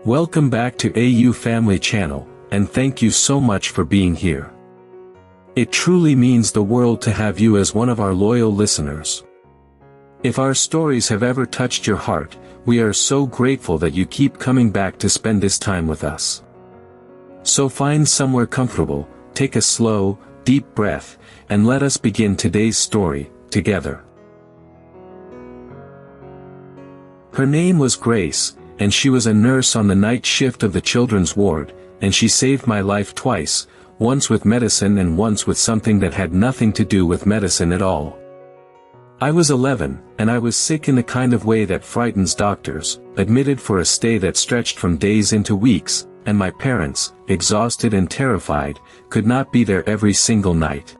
Welcome back to AU Family Channel, and thank you so much for being here. It truly means the world to have you as one of our loyal listeners. If our stories have ever touched your heart, we are so grateful that you keep coming back to spend this time with us. So find somewhere comfortable, take a slow, deep breath, and let us begin today's story, together. Her name was Grace, and she was a nurse on the night shift of the children's ward, and she saved my life twice, once with medicine and once with something that had nothing to do with medicine at all. I was 11, and I was sick in the kind of way that frightens doctors, admitted for a stay that stretched from days into weeks, and my parents, exhausted and terrified, could not be there every single night.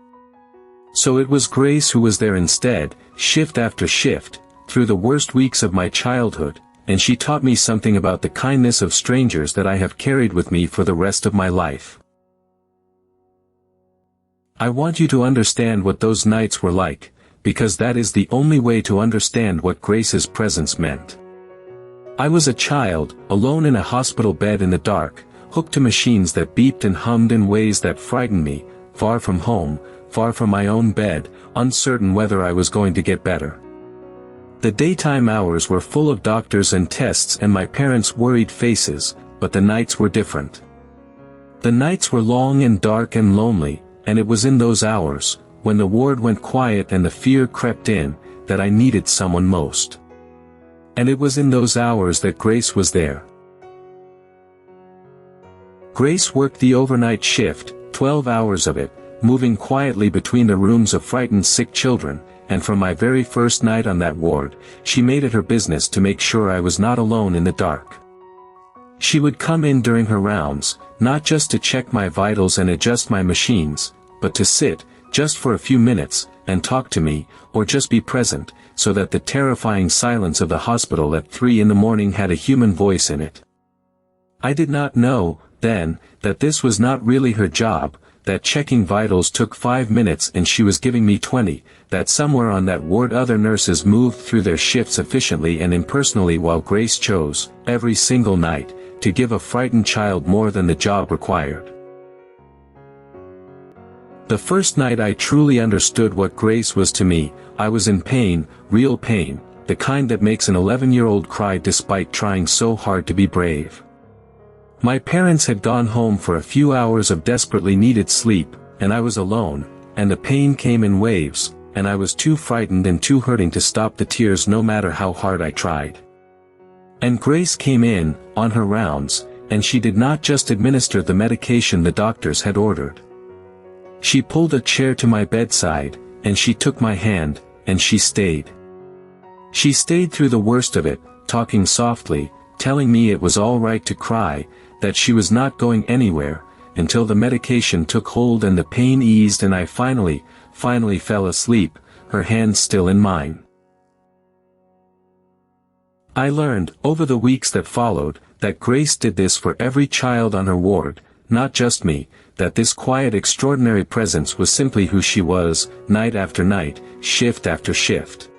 So it was Grace who was there instead, shift after shift, through the worst weeks of my childhood, and she taught me something about the kindness of strangers that I have carried with me for the rest of my life. I want you to understand what those nights were like, because that is the only way to understand what Grace's presence meant. I was a child, alone in a hospital bed in the dark, hooked to machines that beeped and hummed in ways that frightened me, far from home, far from my own bed, uncertain whether I was going to get better. The daytime hours were full of doctors and tests and my parents' worried faces, but the nights were different. The nights were long and dark and lonely, and it was in those hours, when the ward went quiet and the fear crept in, that I needed someone most. And it was in those hours that Grace was there. Grace worked the overnight shift, 12 hours of it, moving quietly between the rooms of frightened sick children, and from my very first night on that ward, she made it her business to make sure I was not alone in the dark. She would come in during her rounds, not just to check my vitals and adjust my machines, but to sit, just for a few minutes, and talk to me, or just be present, so that the terrifying silence of the hospital at 3 in the morning had a human voice in it. I did not know, then, that this was not really her job, that checking vitals took 5 minutes and she was giving me 20, that somewhere on that ward other nurses moved through their shifts efficiently and impersonally while Grace chose, every single night, to give a frightened child more than the job required. The first night I truly understood what Grace was to me, I was in pain, real pain, the kind that makes an 11-year-old cry despite trying so hard to be brave. My parents had gone home for a few hours of desperately needed sleep, and I was alone, and the pain came in waves, and I was too frightened and too hurting to stop the tears no matter how hard I tried. And Grace came in, on her rounds, and she did not just administer the medication the doctors had ordered. She pulled a chair to my bedside, and she took my hand, and she stayed. She stayed through the worst of it, talking softly, telling me it was all right to cry, that she was not going anywhere, until the medication took hold and the pain eased and I finally fell asleep, her hand still in mine. I learned, over the weeks that followed, that Grace did this for every child on her ward, not just me, that this quiet extraordinary presence was simply who she was, night after night, shift after shift.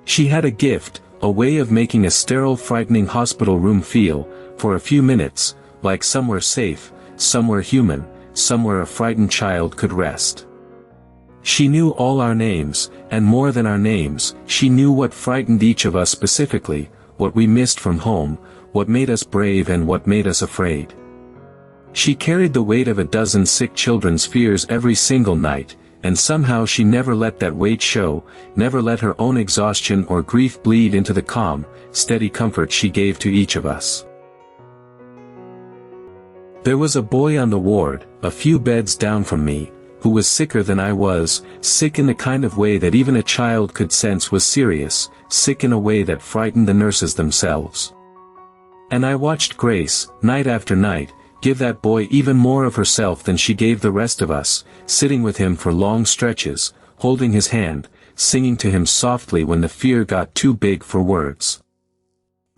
She had a gift, a way of making a sterile frightening hospital room feel, for a few minutes, like somewhere safe, somewhere human, somewhere a frightened child could rest. She knew all our names, and more than our names, she knew what frightened each of us specifically, what we missed from home, what made us brave and what made us afraid. She carried the weight of a dozen sick children's fears every single night, and somehow she never let that weight show, never let her own exhaustion or grief bleed into the calm, steady comfort she gave to each of us. There was a boy on the ward, a few beds down from me, who was sicker than I was, sick in the kind of way that even a child could sense was serious, sick in a way that frightened the nurses themselves. And I watched Grace, night after night, give that boy even more of herself than she gave the rest of us, sitting with him for long stretches, holding his hand, singing to him softly when the fear got too big for words.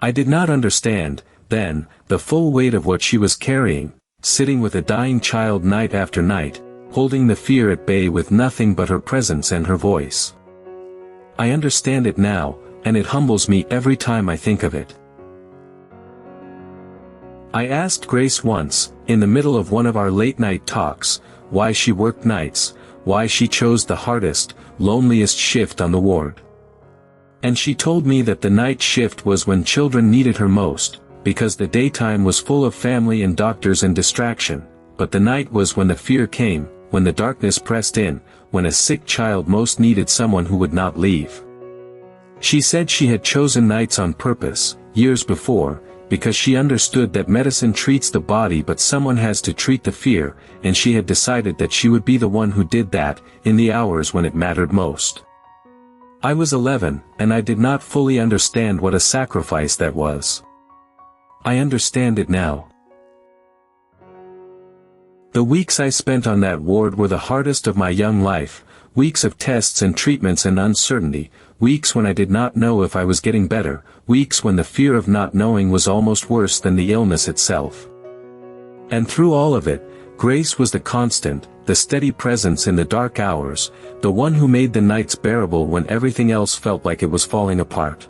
I did not understand, then, the full weight of what she was carrying, sitting with a dying child night after night, holding the fear at bay with nothing but her presence and her voice. I understand it now, and it humbles me every time I think of it. I asked Grace once, in the middle of one of our late-night talks, why she worked nights, why she chose the hardest, loneliest shift on the ward. And she told me that the night shift was when children needed her most, because the daytime was full of family and doctors and distraction, but the night was when the fear came, when the darkness pressed in, when a sick child most needed someone who would not leave. She said she had chosen nights on purpose, years before, because she understood that medicine treats the body but someone has to treat the fear, and she had decided that she would be the one who did that, in the hours when it mattered most. I was 11, and I did not fully understand what a sacrifice that was. I understand it now. The weeks I spent on that ward were the hardest of my young life, weeks of tests and treatments and uncertainty, weeks when I did not know if I was getting better, weeks when the fear of not knowing was almost worse than the illness itself. And through all of it, Grace was the constant, the steady presence in the dark hours, the one who made the nights bearable when everything else felt like it was falling apart.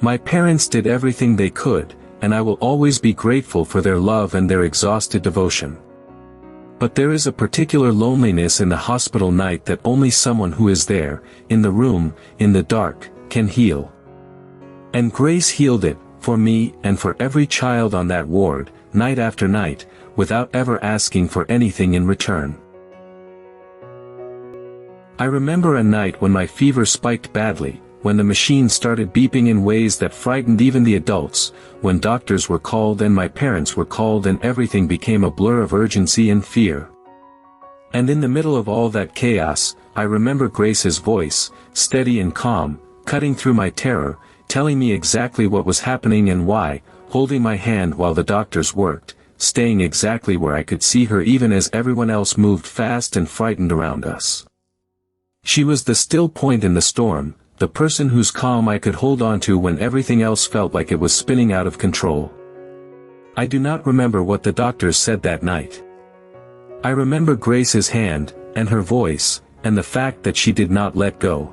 My parents did everything they could, and I will always be grateful for their love and their exhausted devotion. But there is a particular loneliness in the hospital night that only someone who is there, in the room, in the dark, can heal. And Grace healed it, for me and for every child on that ward, night after night, without ever asking for anything in return. I remember a night when my fever spiked badly, when the machine started beeping in ways that frightened even the adults, when doctors were called and my parents were called and everything became a blur of urgency and fear. And in the middle of all that chaos, I remember Grace's voice, steady and calm, cutting through my terror, telling me exactly what was happening and why, holding my hand while the doctors worked, staying exactly where I could see her even as everyone else moved fast and frightened around us. She was the still point in the storm, the person whose calm I could hold on to when everything else felt like it was spinning out of control. I do not remember what the doctors said that night. I remember Grace's hand, and her voice, and the fact that she did not let go.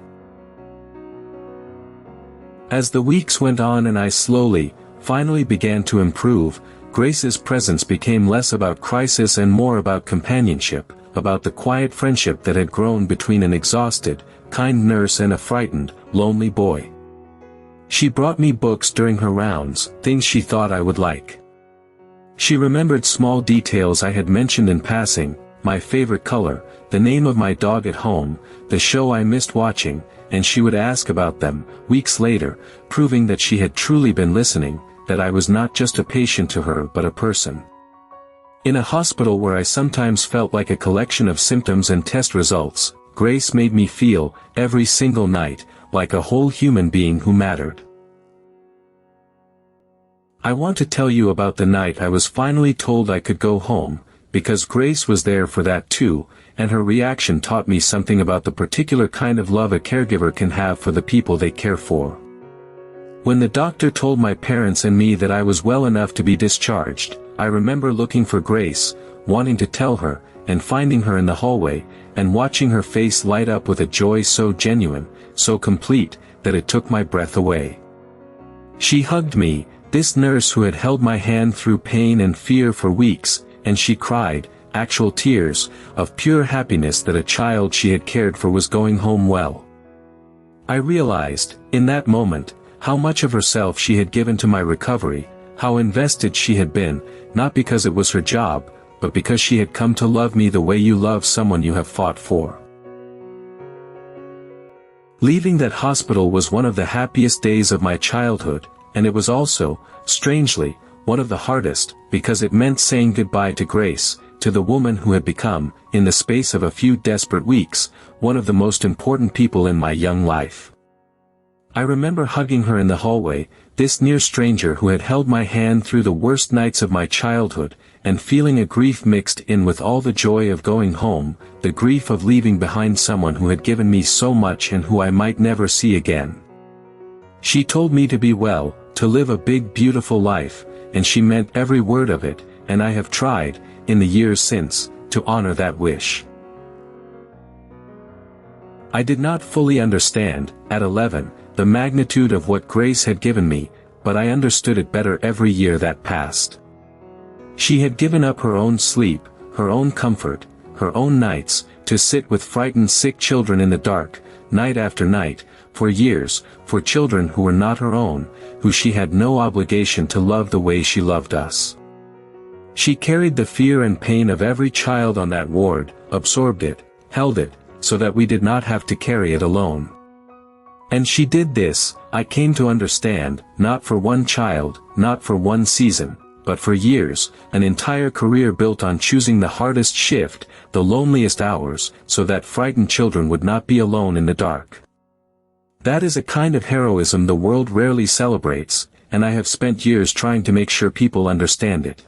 As the weeks went on and I finally began to improve, Grace's presence became less about crisis and more about companionship, about the quiet friendship that had grown between an exhausted, kind nurse and a frightened, lonely boy. She brought me books during her rounds, things she thought I would like. She remembered small details I had mentioned in passing, my favorite color, the name of my dog at home, the show I missed watching, and she would ask about them, weeks later, proving that she had truly been listening, that I was not just a patient to her but a person. In a hospital where I sometimes felt like a collection of symptoms and test results, Grace made me feel, every single night, like a whole human being who mattered. I want to tell you about the night I was finally told I could go home, because Grace was there for that too, and her reaction taught me something about the particular kind of love a caregiver can have for the people they care for. When the doctor told my parents and me that I was well enough to be discharged, I remember looking for Grace, wanting to tell her, and finding her in the hallway, and watching her face light up with a joy so genuine, so complete, that it took my breath away. She hugged me, this nurse who had held my hand through pain and fear for weeks, and she cried, actual tears, of pure happiness that a child she had cared for was going home well. I realized, in that moment, how much of herself she had given to my recovery, how invested she had been, not because it was her job, but because she had come to love me the way you love someone you have fought for. Leaving that hospital was one of the happiest days of my childhood, and it was also, strangely, one of the hardest, because it meant saying goodbye to Grace, to the woman who had become, in the space of a few desperate weeks, one of the most important people in my young life. I remember hugging her in the hallway, this near stranger who had held my hand through the worst nights of my childhood, and feeling a grief mixed in with all the joy of going home, the grief of leaving behind someone who had given me so much and who I might never see again. She told me to be well, to live a big beautiful life, and she meant every word of it, and I have tried, in the years since, to honor that wish. I did not fully understand, at 11, the magnitude of what Grace had given me, but I understood it better every year that passed. She had given up her own sleep, her own comfort, her own nights, to sit with frightened sick children in the dark, night after night, for years, for children who were not her own, who she had no obligation to love the way she loved us. She carried the fear and pain of every child on that ward, absorbed it, held it, so that we did not have to carry it alone. And she did this, I came to understand, not for one child, not for one season, but for years, an entire career built on choosing the hardest shift, the loneliest hours, so that frightened children would not be alone in the dark. That is a kind of heroism the world rarely celebrates, and I have spent years trying to make sure people understand it.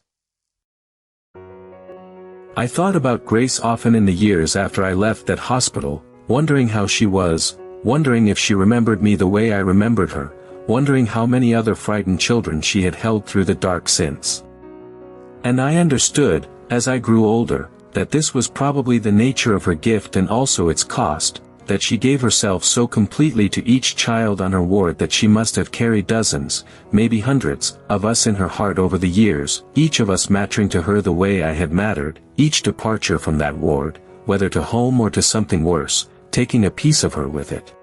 I thought about Grace often in the years after I left that hospital, wondering how she was, wondering if she remembered me the way I remembered her, wondering how many other frightened children she had held through the dark since. And I understood, as I grew older, that this was probably the nature of her gift and also its cost, that she gave herself so completely to each child on her ward that she must have carried dozens, maybe hundreds, of us in her heart over the years, each of us mattering to her the way I had mattered, each departure from that ward, whether to home or to something worse, taking a piece of her with it.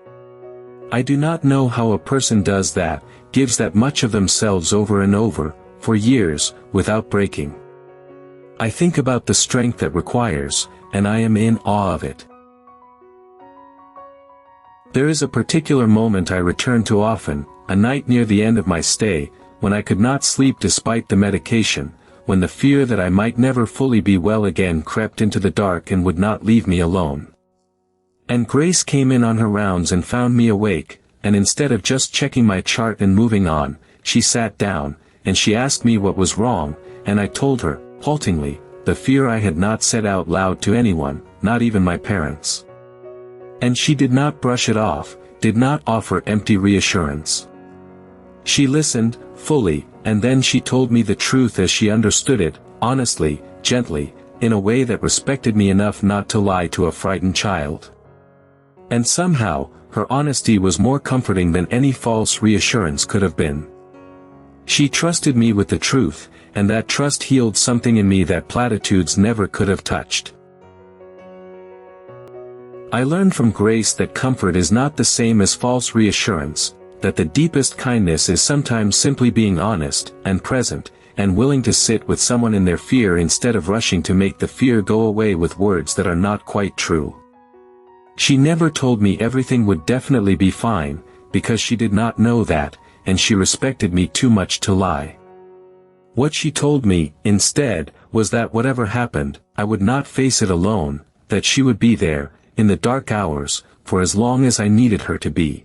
I do not know how a person does that, gives that much of themselves over and over, for years, without breaking. I think about the strength that requires, and I am in awe of it. There is a particular moment I return to often, a night near the end of my stay, when I could not sleep despite the medication, when the fear that I might never fully be well again crept into the dark and would not leave me alone. And Grace came in on her rounds and found me awake, and instead of just checking my chart and moving on, she sat down, and she asked me what was wrong, and I told her, haltingly, the fear I had not said out loud to anyone, not even my parents. And she did not brush it off, did not offer empty reassurance. She listened, fully, and then she told me the truth as she understood it, honestly, gently, in a way that respected me enough not to lie to a frightened child. And somehow, her honesty was more comforting than any false reassurance could have been. She trusted me with the truth, and that trust healed something in me that platitudes never could have touched. I learned from Grace that comfort is not the same as false reassurance, that the deepest kindness is sometimes simply being honest, and present, and willing to sit with someone in their fear instead of rushing to make the fear go away with words that are not quite true. She never told me everything would definitely be fine, because she did not know that, and she respected me too much to lie. What she told me, instead, was that whatever happened, I would not face it alone, that she would be there, in the dark hours, for as long as I needed her to be.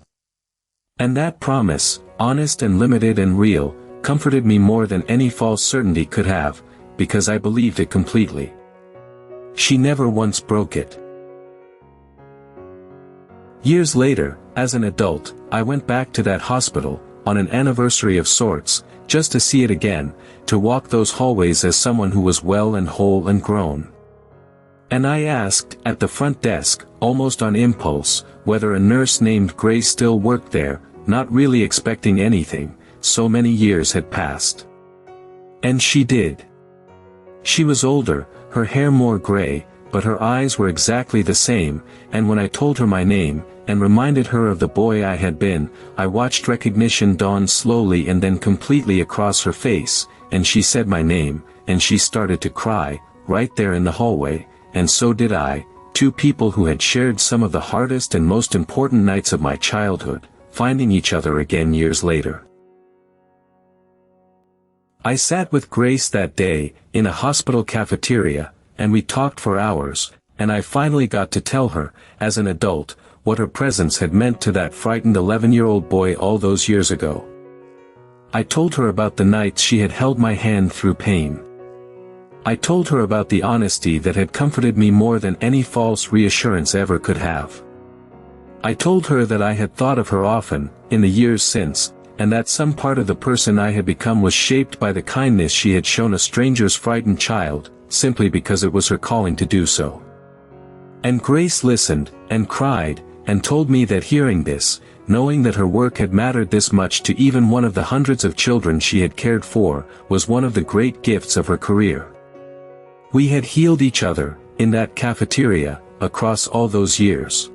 And that promise, honest and limited and real, comforted me more than any false certainty could have, because I believed it completely. She never once broke it. Years later, as an adult, I went back to that hospital, on an anniversary of sorts, just to see it again, to walk those hallways as someone who was well and whole and grown. And I asked, at the front desk, almost on impulse, whether a nurse named Grace still worked there, not really expecting anything, so many years had passed. And she did. She was older, her hair more gray, but her eyes were exactly the same, and when I told her my name, and reminded her of the boy I had been, I watched recognition dawn slowly and then completely across her face, and she said my name, and she started to cry, right there in the hallway, and so did I, two people who had shared some of the hardest and most important nights of my childhood, finding each other again years later. I sat with Grace that day, in a hospital cafeteria, and we talked for hours, and I finally got to tell her, as an adult, what her presence had meant to that frightened 11-year-old boy all those years ago. I told her about the nights she had held my hand through pain. I told her about the honesty that had comforted me more than any false reassurance ever could have. I told her that I had thought of her often, in the years since, and that some part of the person I had become was shaped by the kindness she had shown a stranger's frightened child, simply because it was her calling to do so. And Grace listened, and cried, and told me that hearing this, knowing that her work had mattered this much to even one of the hundreds of children she had cared for, was one of the great gifts of her career. We had healed each other, in that cafeteria, across all those years.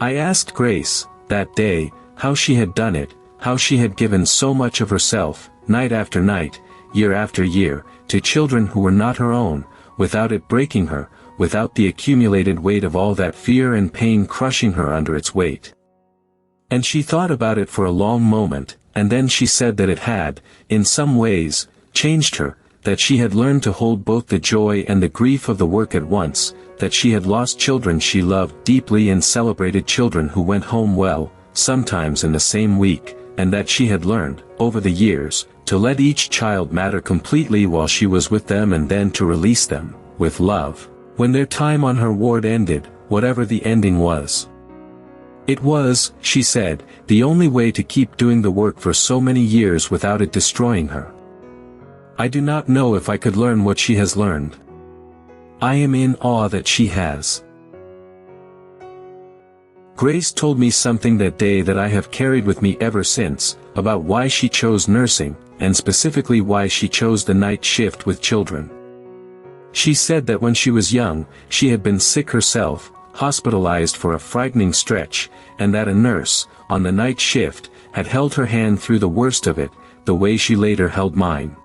I asked Grace, that day, how she had done it, how she had given so much of herself, night after night, year after year, to children who were not her own, without it breaking her, without the accumulated weight of all that fear and pain crushing her under its weight. And she thought about it for a long moment, and then she said that it had, in some ways, changed her, that she had learned to hold both the joy and the grief of the work at once, that she had lost children she loved deeply and celebrated children who went home well, sometimes in the same week, and that she had learned, over the years, to let each child matter completely while she was with them and then to release them, with love, when their time on her ward ended, whatever the ending was. It was, she said, the only way to keep doing the work for so many years without it destroying her. I do not know if I could learn what she has learned. I am in awe that she has. Grace told me something that day that I have carried with me ever since, about why she chose nursing, and specifically why she chose the night shift with children. She said that when she was young, she had been sick herself, hospitalized for a frightening stretch, and that a nurse, on the night shift, had held her hand through the worst of it, the way she later held mine.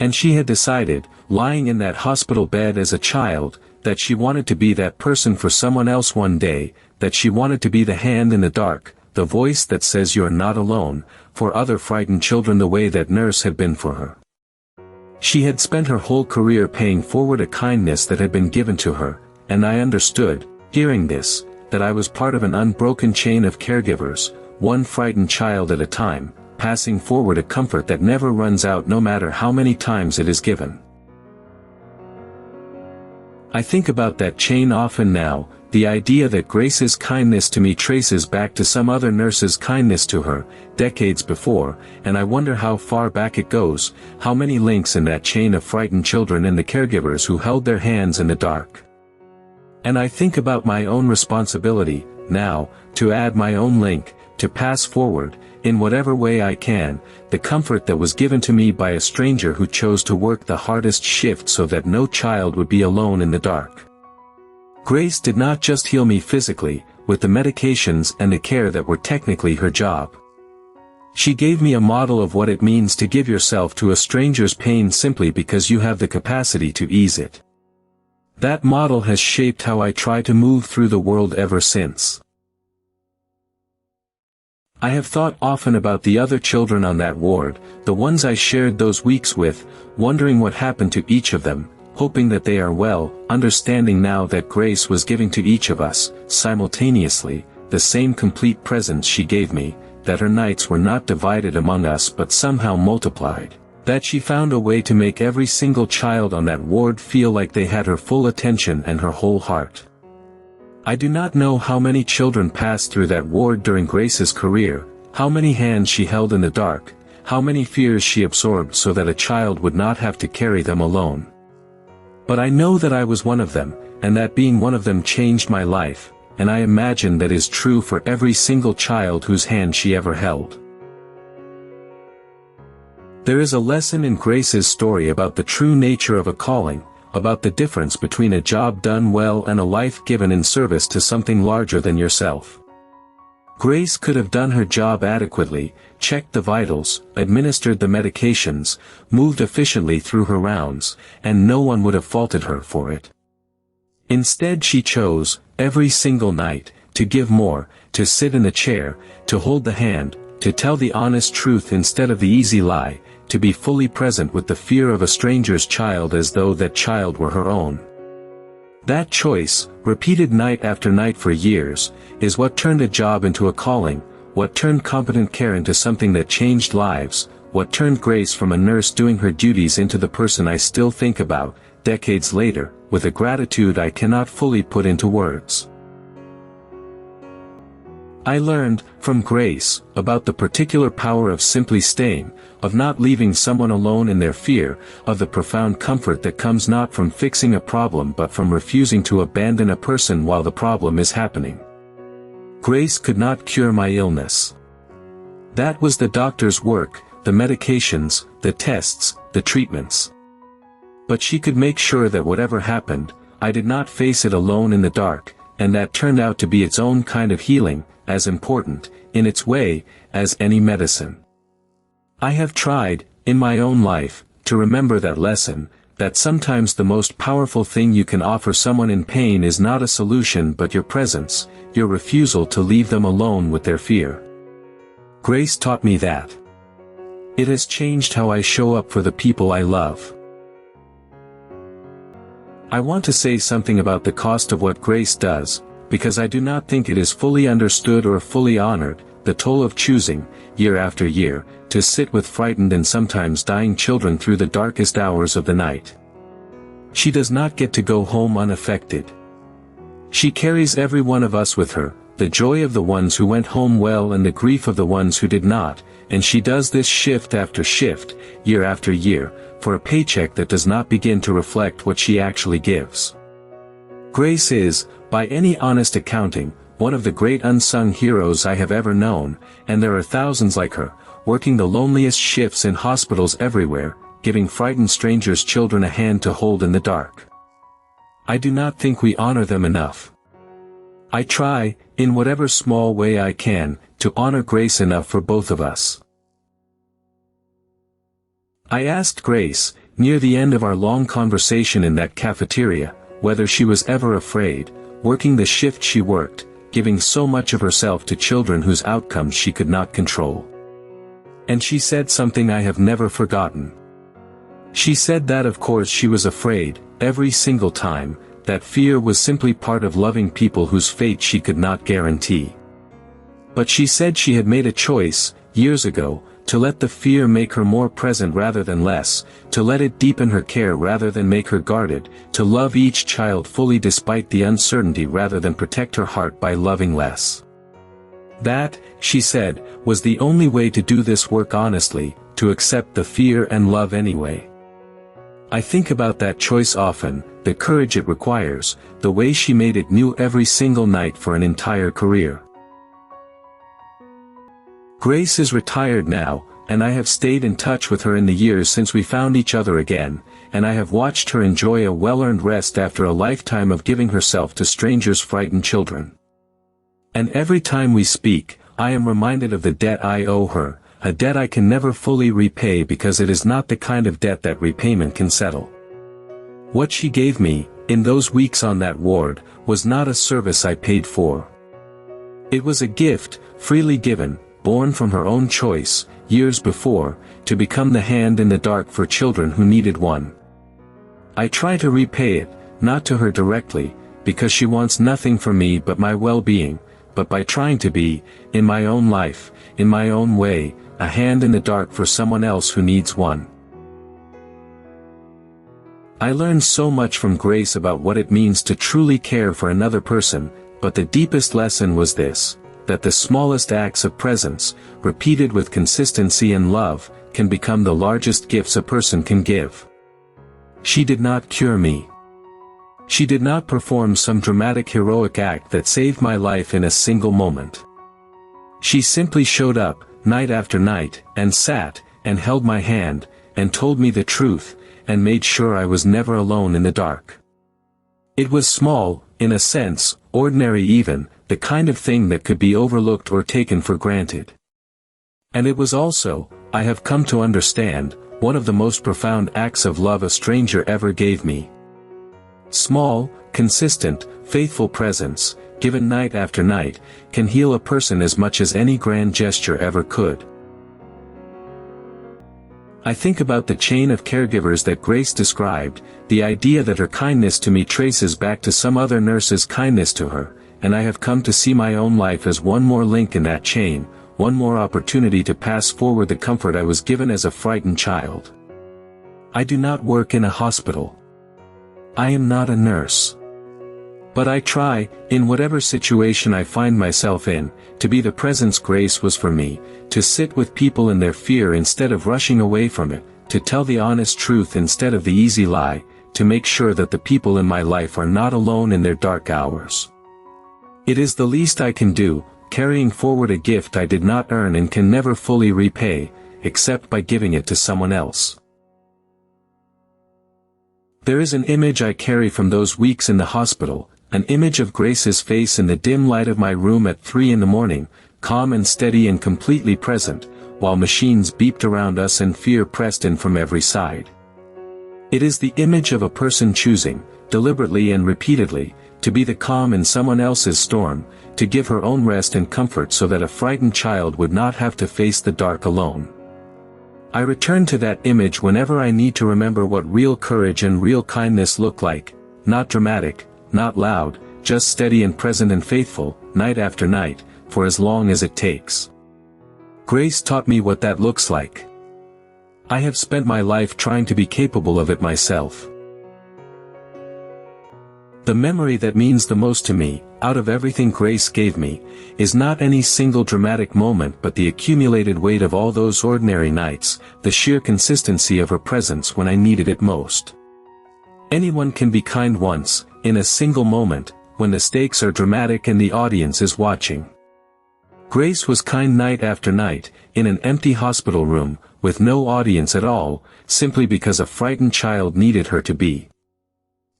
And she had decided, lying in that hospital bed as a child, that she wanted to be that person for someone else one day, that she wanted to be the hand in the dark, the voice that says you're not alone, for other frightened children the way that nurse had been for her. She had spent her whole career paying forward a kindness that had been given to her, and I understood, hearing this, that I was part of an unbroken chain of caregivers, one frightened child at a time, passing forward a comfort that never runs out no matter how many times it is given. I think about that chain often now, the idea that Grace's kindness to me traces back to some other nurse's kindness to her, decades before, and I wonder how far back it goes, how many links in that chain of frightened children and the caregivers who held their hands in the dark. And I think about my own responsibility, now, to add my own link, to pass forward, in whatever way I can, the comfort that was given to me by a stranger who chose to work the hardest shift so that no child would be alone in the dark. Grace did not just heal me physically, with the medications and the care that were technically her job. She gave me a model of what it means to give yourself to a stranger's pain simply because you have the capacity to ease it. That model has shaped how I try to move through the world ever since. I have thought often about the other children on that ward, the ones I shared those weeks with, wondering what happened to each of them, hoping that they are well, understanding now that Grace was giving to each of us, simultaneously, the same complete presence she gave me, that her nights were not divided among us but somehow multiplied, that she found a way to make every single child on that ward feel like they had her full attention and her whole heart. I do not know how many children passed through that ward during Grace's career, how many hands she held in the dark, how many fears she absorbed so that a child would not have to carry them alone. But I know that I was one of them, and that being one of them changed my life, and I imagine that is true for every single child whose hand she ever held. There is a lesson in Grace's story about the true nature of a calling, about the difference between a job done well and a life given in service to something larger than yourself. Grace could have done her job adequately, checked the vitals, administered the medications, moved efficiently through her rounds, and no one would have faulted her for it. Instead she chose, every single night, to give more, to sit in the chair, to hold the hand, to tell the honest truth instead of the easy lie, to be fully present with the fear of a stranger's child as though that child were her own. That choice, repeated night after night for years, is what turned a job into a calling, what turned competent care into something that changed lives, what turned Grace from a nurse doing her duties into the person I still think about, decades later, with a gratitude I cannot fully put into words. I learned, from Grace, about the particular power of simply staying, of not leaving someone alone in their fear, of the profound comfort that comes not from fixing a problem but from refusing to abandon a person while the problem is happening. Grace could not cure my illness. That was the doctor's work, the medications, the tests, the treatments. But she could make sure that whatever happened, I did not face it alone in the dark, and that turned out to be its own kind of healing, as important, in its way, as any medicine. I have tried, in my own life, to remember that lesson, that sometimes the most powerful thing you can offer someone in pain is not a solution but your presence, your refusal to leave them alone with their fear. Grace taught me that. It has changed how I show up for the people I love. I want to say something about the cost of what Grace does, because I do not think it is fully understood or fully honored, the toll of choosing, year after year, to sit with frightened and sometimes dying children through the darkest hours of the night. She does not get to go home unaffected. She carries every one of us with her, the joy of the ones who went home well and the grief of the ones who did not, and she does this shift after shift, year after year, for a paycheck that does not begin to reflect what she actually gives. Grace is, by any honest accounting, one of the great unsung heroes I have ever known, and there are thousands like her, working the loneliest shifts in hospitals everywhere, giving frightened strangers' children a hand to hold in the dark. I do not think we honor them enough. I try, in whatever small way I can, to honor Grace enough for both of us. I asked Grace, near the end of our long conversation in that cafeteria, whether she was ever afraid, working the shift she worked, giving so much of herself to children whose outcomes she could not control. And she said something I have never forgotten. She said that of course she was afraid, every single time, that fear was simply part of loving people whose fate she could not guarantee. But she said she had made a choice, years ago, to let the fear make her more present rather than less, to let it deepen her care rather than make her guarded, to love each child fully despite the uncertainty rather than protect her heart by loving less. That, she said, was the only way to do this work honestly, to accept the fear and love anyway. I think about that choice often, the courage it requires, the way she made it new every single night for an entire career. Grace is retired now, and I have stayed in touch with her in the years since we found each other again, and I have watched her enjoy a well-earned rest after a lifetime of giving herself to strangers' frightened children. And every time we speak, I am reminded of the debt I owe her, a debt I can never fully repay because it is not the kind of debt that repayment can settle. What she gave me, in those weeks on that ward, was not a service I paid for. It was a gift, freely given, born from her own choice, years before, to become the hand in the dark for children who needed one. I try to repay it, not to her directly, because she wants nothing from me but my well-being, but by trying to be, in my own life, in my own way, a hand in the dark for someone else who needs one. I learned so much from Grace about what it means to truly care for another person, but the deepest lesson was this, that the smallest acts of presence, repeated with consistency and love, can become the largest gifts a person can give. She did not cure me. She did not perform some dramatic heroic act that saved my life in a single moment. She simply showed up, night after night, and sat, and held my hand, and told me the truth, and made sure I was never alone in the dark. It was small, in a sense, ordinary even, the kind of thing that could be overlooked or taken for granted. And it was also, I have come to understand, one of the most profound acts of love a stranger ever gave me. Small, consistent, faithful presence, given night after night, can heal a person as much as any grand gesture ever could. I think about the chain of caregivers that Grace described, the idea that her kindness to me traces back to some other nurse's kindness to her, and I have come to see my own life as one more link in that chain, one more opportunity to pass forward the comfort I was given as a frightened child. I do not work in a hospital. I am not a nurse. But I try, in whatever situation I find myself in, to be the presence Grace was for me, to sit with people in their fear instead of rushing away from it, to tell the honest truth instead of the easy lie, to make sure that the people in my life are not alone in their dark hours. It is the least I can do, carrying forward a gift I did not earn and can never fully repay, except by giving it to someone else. There is an image I carry from those weeks in the hospital, an image of Grace's face in the dim light of my room at 3 in the morning, calm and steady and completely present, while machines beeped around us and fear pressed in from every side. It is the image of a person choosing, deliberately and repeatedly, to be the calm in someone else's storm, to give her own rest and comfort so that a frightened child would not have to face the dark alone. I return to that image whenever I need to remember what real courage and real kindness look like, not dramatic, not loud, just steady and present and faithful, night after night, for as long as it takes. Grace taught me what that looks like. I have spent my life trying to be capable of it myself. The memory that means the most to me, out of everything Grace gave me, is not any single dramatic moment but the accumulated weight of all those ordinary nights, the sheer consistency of her presence when I needed it most. Anyone can be kind once, in a single moment, when the stakes are dramatic and the audience is watching. Grace was kind night after night, in an empty hospital room, with no audience at all, simply because a frightened child needed her to be.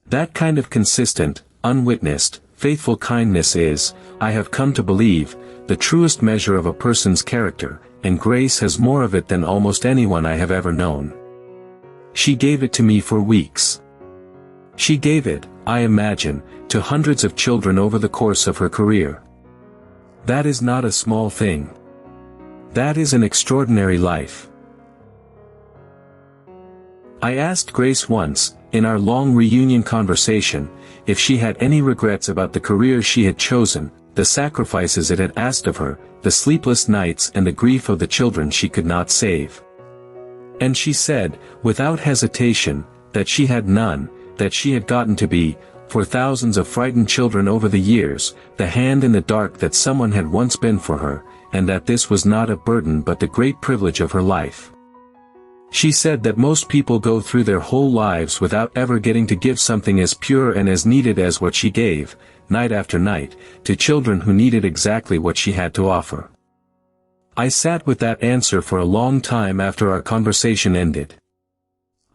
That kind of consistent, unwitnessed, faithful kindness is, I have come to believe, the truest measure of a person's character, and Grace has more of it than almost anyone I have ever known. She gave it to me for weeks. She gave it, I imagine, to hundreds of children over the course of her career. That is not a small thing. That is an extraordinary life. I asked Grace once, in our long reunion conversation, if she had any regrets about the career she had chosen, the sacrifices it had asked of her, the sleepless nights and the grief of the children she could not save. And she said, without hesitation, that she had none, that she had gotten to be, for thousands of frightened children over the years, the hand in the dark that someone had once been for her, and that this was not a burden but the great privilege of her life. She said that most people go through their whole lives without ever getting to give something as pure and as needed as what she gave, night after night, to children who needed exactly what she had to offer. I sat with that answer for a long time after our conversation ended.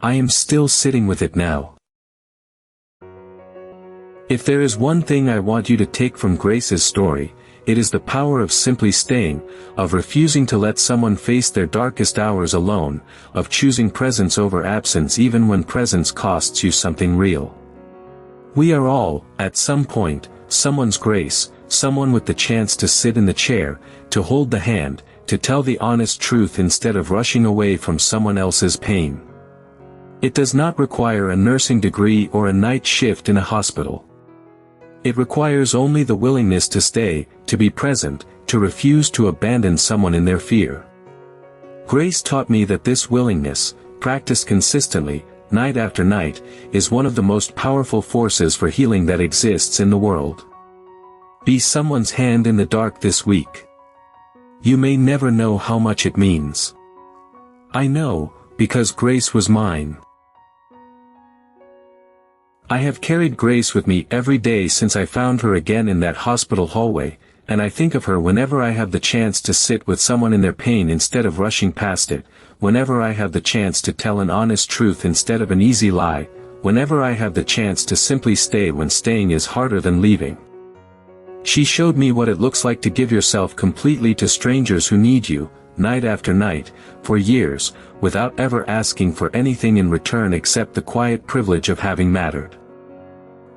I am still sitting with it now. If there is one thing I want you to take from Grace's story, it is the power of simply staying, of refusing to let someone face their darkest hours alone, of choosing presence over absence even when presence costs you something real. We are all, at some point, someone's Grace, someone with the chance to sit in the chair, to hold the hand, to tell the honest truth instead of rushing away from someone else's pain. It does not require a nursing degree or a night shift in a hospital. It requires only the willingness to stay, to be present, to refuse to abandon someone in their fear. Grace taught me that this willingness, practiced consistently, night after night, is one of the most powerful forces for healing that exists in the world. Be someone's hand in the dark this week. You may never know how much it means. I know, because Grace was mine. I have carried Grace with me every day since I found her again in that hospital hallway, and I think of her whenever I have the chance to sit with someone in their pain instead of rushing past it, whenever I have the chance to tell an honest truth instead of an easy lie, whenever I have the chance to simply stay when staying is harder than leaving. She showed me what it looks like to give yourself completely to strangers who need you, night after night, for years, without ever asking for anything in return except the quiet privilege of having mattered.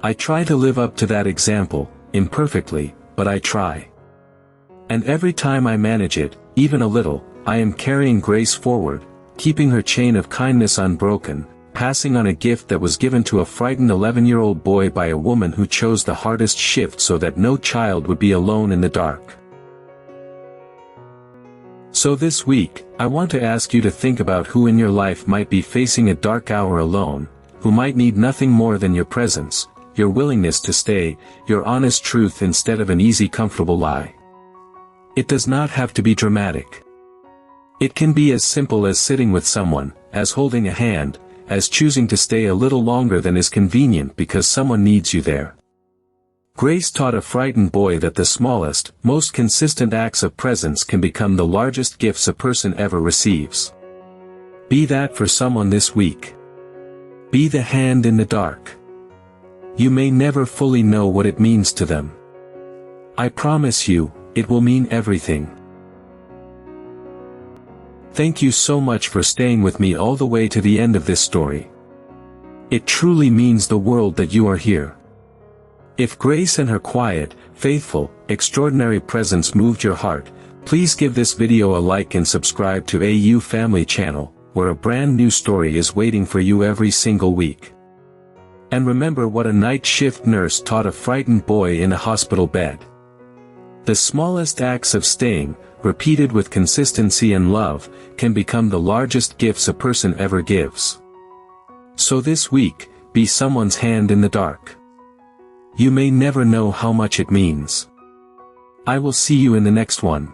I try to live up to that example, imperfectly, but I try. And every time I manage it, even a little, I am carrying Grace forward, keeping her chain of kindness unbroken, passing on a gift that was given to a frightened 11-year-old boy by a woman who chose the hardest shift so that no child would be alone in the dark. So this week, I want to ask you to think about who in your life might be facing a dark hour alone, who might need nothing more than your presence, your willingness to stay, your honest truth instead of an easy comfortable lie. It does not have to be dramatic. It can be as simple as sitting with someone, as holding a hand, as choosing to stay a little longer than is convenient because someone needs you there. Grace taught a frightened boy that the smallest, most consistent acts of presence can become the largest gifts a person ever receives. Be that for someone this week. Be the hand in the dark. You may never fully know what it means to them. I promise you, it will mean everything. Thank you so much for staying with me all the way to the end of this story. It truly means the world that you are here. If Grace and her quiet, faithful, extraordinary presence moved your heart, please give this video a like and subscribe to AU Family Channel, where a brand new story is waiting for you every single week. And remember what a night shift nurse taught a frightened boy in a hospital bed. The smallest acts of staying, repeated with consistency and love, can become the largest gifts a person ever gives. So this week, be someone's hand in the dark. You may never know how much it means. I will see you in the next one.